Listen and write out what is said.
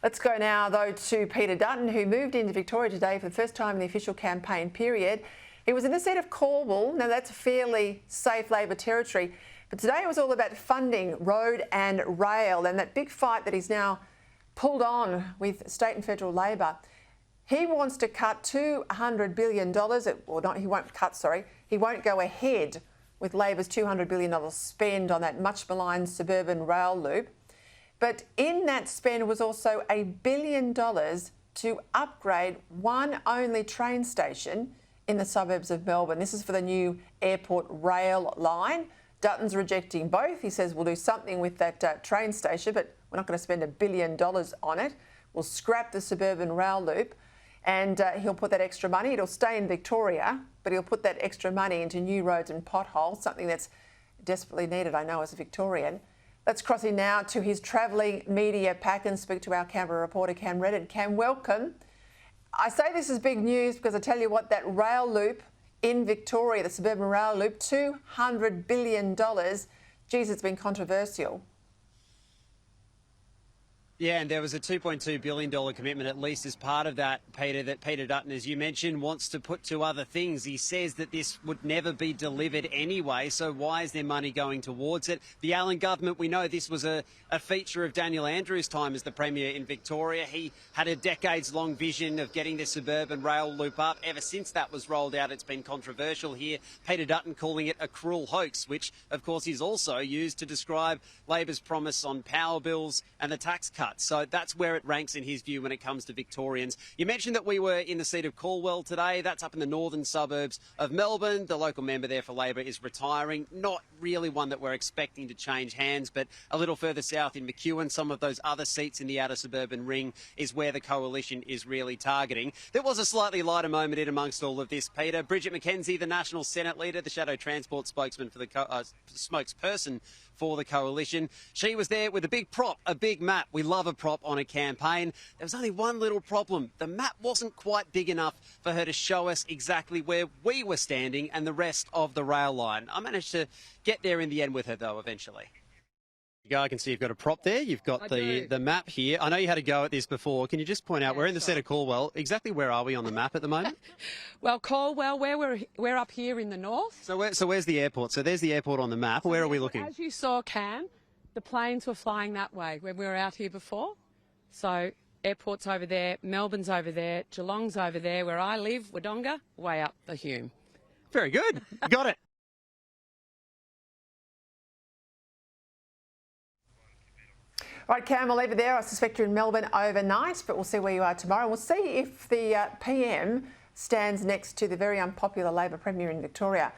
Let's go now, though, to Peter Dutton, who moved into Victoria today for the first time in the official campaign period. He was in the seat of Cornwall. Now, that's fairly safe Labor territory. But today it was all about funding road and rail and that big fight that he's now pulled on with state and federal Labor. He wants to cut $200 billion, he won't cut, sorry. He won't go ahead with Labor's $200 billion spend on that much maligned Suburban Rail Loop. But in that spend was also $1 billion to upgrade one only train station in the suburbs of Melbourne. This is for the new airport rail line. Dutton's rejecting both. He says we'll do something with that train station, but we're not going to spend $1 billion on it. We'll scrap the Suburban Rail Loop and he'll put that extra money. It'll stay in Victoria, but he'll put that extra money into new roads and potholes, something that's desperately needed, I know, as a Victorian. Let's cross in now to his travelling media pack and speak to our Canberra reporter, Cam Reddin. Cam, welcome. I say this is big news because I tell you what, that rail loop in Victoria, the Suburban Rail Loop, $200 billion. Geez, it's been controversial. Yeah, and there was a $2.2 billion commitment, at least as part of that, Peter, that Peter Dutton, as you mentioned, wants to put to other things. He says that this would never be delivered anyway, so why is there money going towards it? The Allen government, we know this was a feature of Daniel Andrews' time as the Premier in Victoria. He had a decades-long vision of getting the Suburban Rail Loop up. Ever since that was rolled out, it's been controversial here. Peter Dutton calling it a cruel hoax, which, of course, is also used to describe Labor's promise on power bills and the tax cut. So that's where it ranks in his view when it comes to Victorians. You mentioned that we were in the seat of Cornwall today. That's up in the northern suburbs of Melbourne. The local member there for Labor is retiring. Not really one that we're expecting to change hands, but a little further south in McEwen, some of those other seats in the outer suburban ring is where the coalition is really targeting. There was a slightly lighter moment in amongst all of this, Peter. Bridget McKenzie, the National Senate leader, the shadow transport spokesman for the spokesperson for the coalition. She was there with a big prop, a big map. We love a prop on a campaign. There was only one little problem. The map wasn't quite big enough for her to show us exactly where we were standing and the rest of the rail line. I managed to get there in the end with her, though, eventually. I can see you've got a prop there. You've got the map here. I know you had a go at this before. Can you just point out, we're in the seat of Cornwall. Exactly where are we on the map at the moment? Well, Cornwall, we're up here in the north. So where's the airport? So there's the airport on the map. Where are we looking? As you saw, Cam, the planes were flying that way when we were out here before. So airport's over there, Melbourne's over there, Geelong's over there. Where I live, Wodonga, way up the Hume. Very good. Got it. Right, Cam, I'll leave it there. I suspect you're in Melbourne overnight, but we'll see where you are tomorrow. We'll see if the PM stands next to the very unpopular Labor Premier in Victoria.